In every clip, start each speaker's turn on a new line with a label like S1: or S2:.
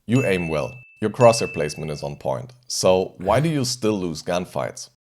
S1: You aim well, your crosshair placement is on point. So why do you still lose gunfights?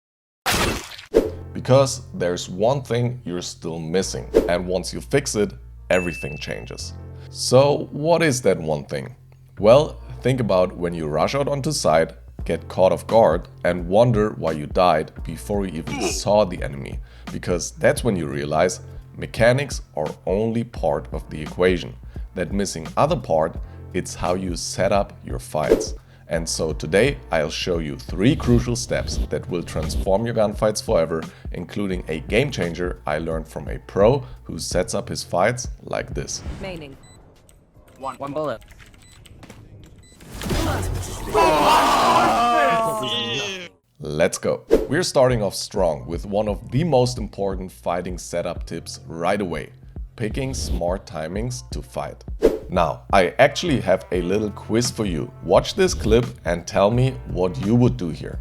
S1: Because there's one thing you're still missing, and once you fix it, everything changes. So what is that one thing? Well, think about when you rush out onto site, get caught off guard, and wonder why you died before you even saw the enemy. Because that's when you realize mechanics are only part of the equation. That missing other part, it's how you set up your fights. And so today I'll show you 3 crucial steps that will transform your gunfights forever, including a game changer I learned from a pro who sets up his fights like this.
S2: Remaining. One bullet.
S1: Let's go. We're starting off strong with one of the most important fighting setup tips right away: picking smart timings to fight. Now, I actually have a little quiz for you. Watch this clip and tell me what you would do here.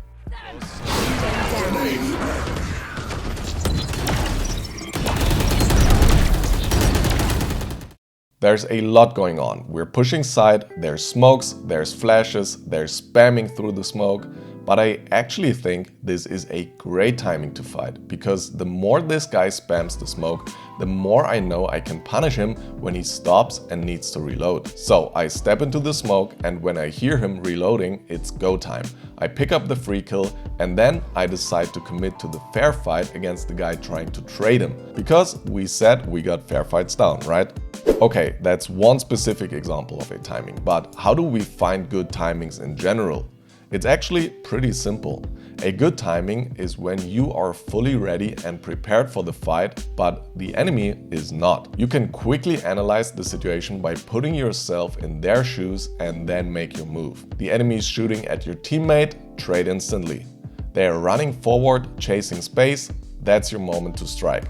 S1: There's a lot going on. We're pushing side, there's smokes, there's flashes, there's spamming through the smoke. But I actually think this is a great timing to fight, because the more this guy spams the smoke, the more I know I can punish him when he stops and needs to reload. So I step into the smoke, and when I hear him reloading, it's go time. I pick up the free kill, and then I decide to commit to the fair fight against the guy trying to trade him. Because we said we got fair fights down, right? Okay, that's one specific example of a timing, but how do we find good timings in general? It's actually pretty simple. A good timing is when you are fully ready and prepared for the fight, but the enemy is not. You can quickly analyze the situation by putting yourself in their shoes and then make your move. The enemy is shooting at your teammate, trade instantly. They are running forward, chasing space, that's your moment to strike.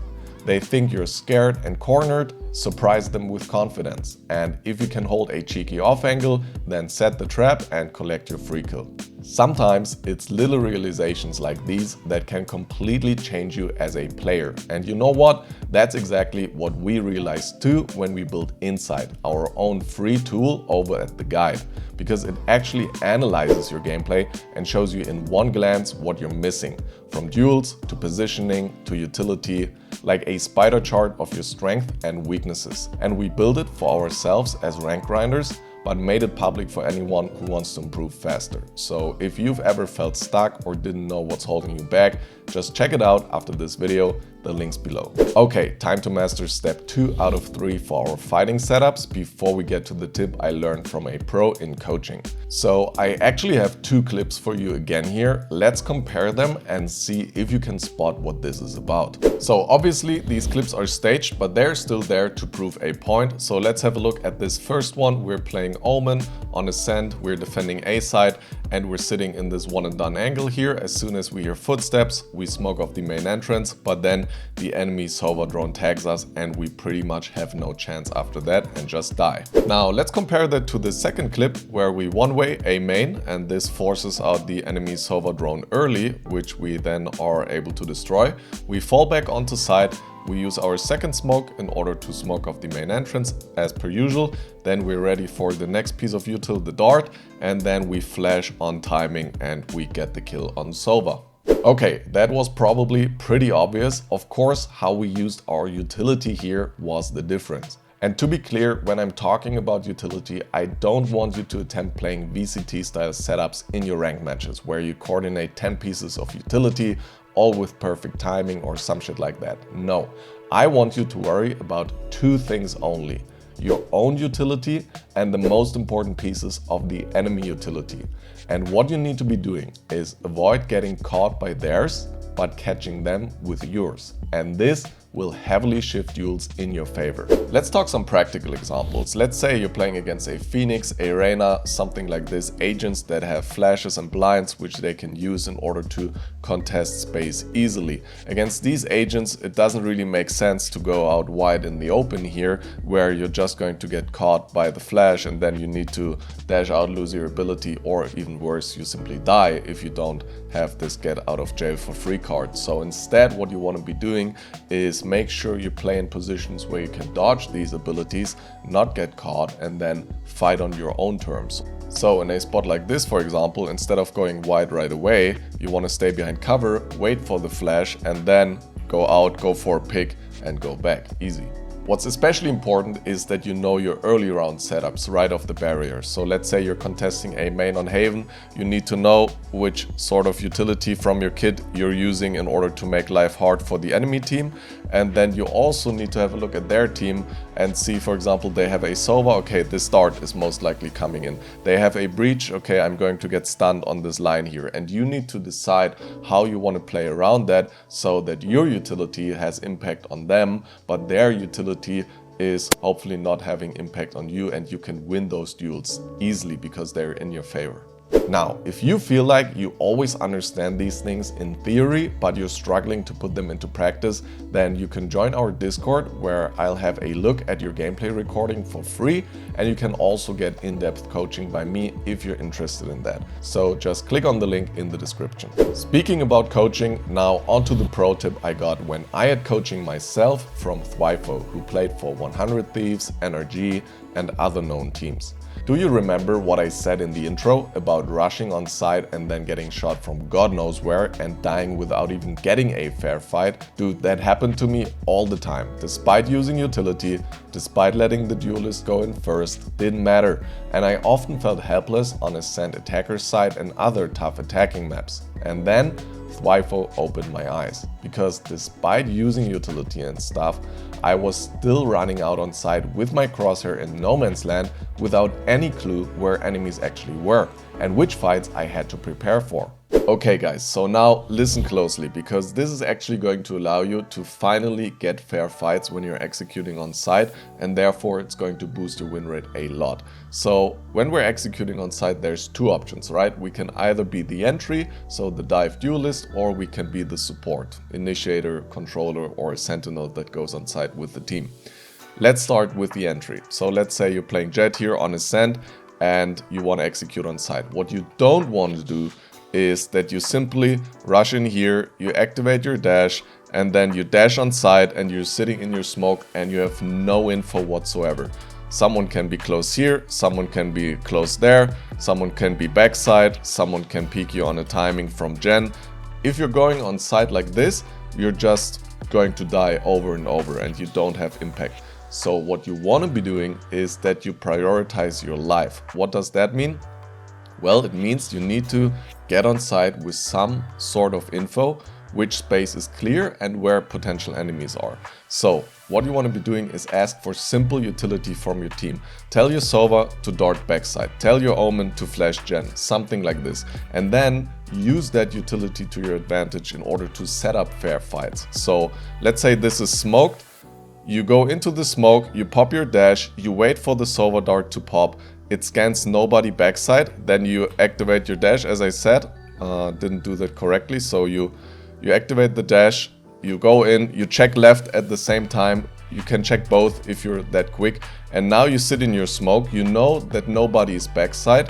S1: They think you're scared and cornered, surprise them with confidence. And if you can hold a cheeky off angle, then set the trap and collect your free kill. Sometimes it's little realizations like these that can completely change you as a player. And you know what? That's exactly what we realized too when we built Insight, our own free tool over at the guide. Because it actually analyzes your gameplay and shows you in one glance what you're missing. From duels to positioning to utility, like a spider chart of your strength and weaknesses. And we built it for ourselves as rank grinders, but made it public for anyone who wants to improve faster. So if you've ever felt stuck or didn't know what's holding you back, just check it out after this video, the link's below. Okay, time to master step 2 out of 3 for our fighting setups before we get to the tip I learned from a pro in coaching. So I actually have 2 clips for you again here. Let's compare them and see if you can spot what this is about. So obviously these clips are staged, but they're still there to prove a point. So let's have a look at this first one. We're playing Omen on Ascent, we're defending A side, and we're sitting in this one and done angle here. As soon as we hear footsteps, we smoke off the main entrance, but then the enemy Sova drone tags us and we pretty much have no chance after that and just die. Now let's compare that to the second clip where we one-way A main, and this forces out the enemy Sova drone early, which we then are able to destroy. We fall back onto site. We use our second smoke in order to smoke off the main entrance as per usual. Then we're ready for the next piece of util, the dart, and then we flash on timing and we get the kill on Sova. Okay, that was probably pretty obvious. Of course, how we used our utility here was the difference. And to be clear, when I'm talking about utility, I don't want you to attempt playing VCT style setups in your ranked matches where you coordinate 10 pieces of utility, all with perfect timing or some shit like that. No, I want you to worry about 2 things only: your own utility and the most important pieces of the enemy utility. And what you need to be doing is avoid getting caught by theirs, but catching them with yours. And this will heavily shift duels in your favor. Let's talk some practical examples. Let's say you're playing against a Phoenix, a Reyna, something like this, agents that have flashes and blinds which they can use in order to contest space easily. Against these agents, it doesn't really make sense to go out wide in the open here, where you're just going to get caught by the flash and then you need to dash out, lose your ability, or even worse, you simply die if you don't have this get out of jail for free card. So instead, what you want to be doing is make sure you play in positions where you can dodge these abilities, not get caught, and then fight on your own terms. So in a spot like this, for example, instead of going wide right away, you want to stay behind cover, wait for the flash, and then go out, go for a pick, and go back. Easy. What's especially important is that you know your early round setups right off the barrier. So let's say you're contesting a main on Haven, you need to know which sort of utility from your kit you're using in order to make life hard for the enemy team. And then you also need to have a look at their team and see, for example, they have a Sova, okay, this dart is most likely coming in. They have a breach, okay, I'm going to get stunned on this line here. And you need to decide how you want to play around that so that your utility has impact on them, but their utility is hopefully not having impact on you, and you can win those duels easily because they're in your favor. Now, if you feel like you always understand these things in theory, but you're struggling to put them into practice, then you can join our Discord, where I'll have a look at your gameplay recording for free, and you can also get in-depth coaching by me if you're interested in that. So just click on the link in the description. Speaking about coaching, now onto the pro tip I got when I had coaching myself from Thwifo, who played for 100 Thieves, NRG, and other known teams. Do you remember what I said in the intro about rushing on site and then getting shot from God knows where and dying without even getting a fair fight? Dude, that happened to me all the time. Despite using utility, despite letting the duelist go in first, didn't matter. And I often felt helpless on Ascent attacker side and other tough attacking maps. And then Thwifo opened my eyes, because despite using utility and stuff, I was still running out on site with my crosshair in no man's land without any clue where enemies actually were and which fights I had to prepare for. Okay guys, so now listen closely, because this is actually going to allow you to finally get fair fights when you're executing on site, and therefore it's going to boost your win rate a lot. So when we're executing on site, there's two options, right? We can either be the entry, so the dive duelist, or we can be the support, initiator, controller, or a sentinel that goes on site with the team. Let's start with the entry. So let's say you're playing Jet here on Ascent and you want to execute on site. What you don't want to do is that you simply rush in here, you activate your dash, and then you dash on site and you're sitting in your smoke and you have no info whatsoever. Someone can be close here, someone can be close there, someone can be backside, someone can peek you on a timing from Gen. If you're going on site like this, you're just going to die over and over and you don't have impact. So what you want to be doing is that you prioritize your life. What does that mean? Well, it means you need to get on site with some sort of info, which space is clear and where potential enemies are. So what you want to be doing is ask for simple utility from your team. Tell your Sova to dart backside, tell your Omen to flash Gen, something like this. And then use that utility to your advantage in order to set up fair fights. So let's say this is smoked. You go into the smoke, you pop your dash, you wait for the Sova dart to pop, it scans nobody backside, then you activate your dash, as I said. Didn't do that correctly, so you activate the dash, you go in, you check left at the same time, you can check both if you're that quick, and now you sit in your smoke, you know that nobody is backside,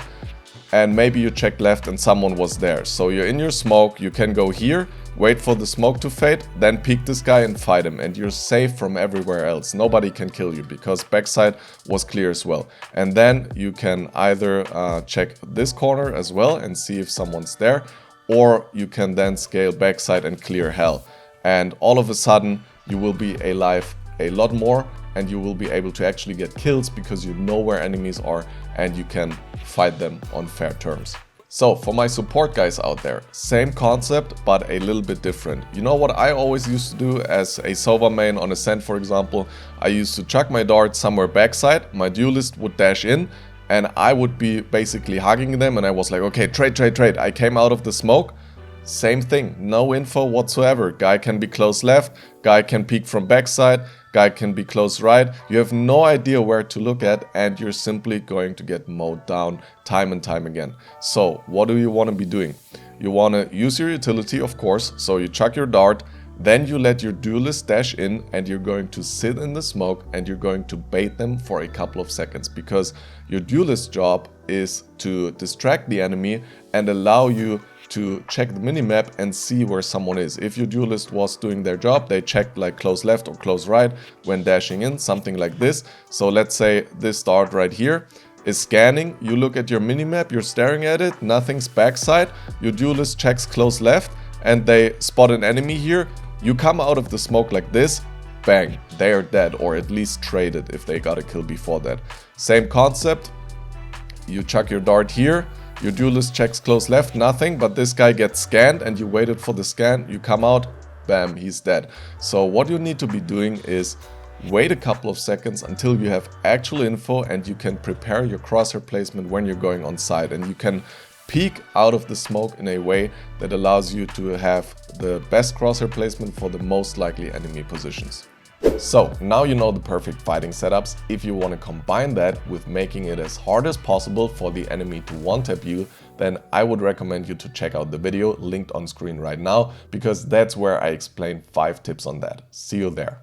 S1: and maybe you check left and someone was there. So you're in your smoke, you can go here, wait for the smoke to fade, then peek this guy and fight him, and you're safe from everywhere else. Nobody can kill you because backside was clear as well. And then you can either check this corner as well and see if someone's there, or you can then scale backside and clear hell. And all of a sudden you will be alive a lot more, and you will be able to actually get kills because you know where enemies are and you can fight them on fair terms. So for my support guys out there, same concept but a little bit different. You know what I always used to do as a Sova main on Ascent, for example? I used to chuck my dart somewhere backside, my duelist would dash in, and I would be basically hugging them, and I was like, okay, trade. I came out of the smoke. Same thing, no info whatsoever. Guy can be close left, guy can peek from backside, guy can be close right. You have no idea where to look at, and you're simply going to get mowed down time and time again. So what do you want to be doing? You want to use your utility, of course, so you chuck your dart, then you let your duelist dash in, and you're going to sit in the smoke and you're going to bait them for a couple of seconds, because your duelist's job is to distract the enemy and allow you to check the minimap and see where someone is. If your duelist was doing their job, they checked like close left or close right when dashing in, something like this. So let's say this dart right here is scanning. You look at your minimap, you're staring at it, nothing's backside. Your duelist checks close left and they spot an enemy here. You come out of the smoke like this, bang, they are dead, or at least traded if they got a kill before that. Same concept, you chuck your dart here, your duelist checks close left, nothing, but this guy gets scanned and you waited for the scan, you come out, bam, he's dead. So what you need to be doing is wait a couple of seconds until you have actual info and you can prepare your crosshair placement when you're going on site, and you can peek out of the smoke in a way that allows you to have the best crosshair placement for the most likely enemy positions. So now you know the perfect fighting setups. If you want to combine that with making it as hard as possible for the enemy to one-tap you, then I would recommend you to check out the video linked on screen right now, because that's where I explain 5 tips on that. See you there.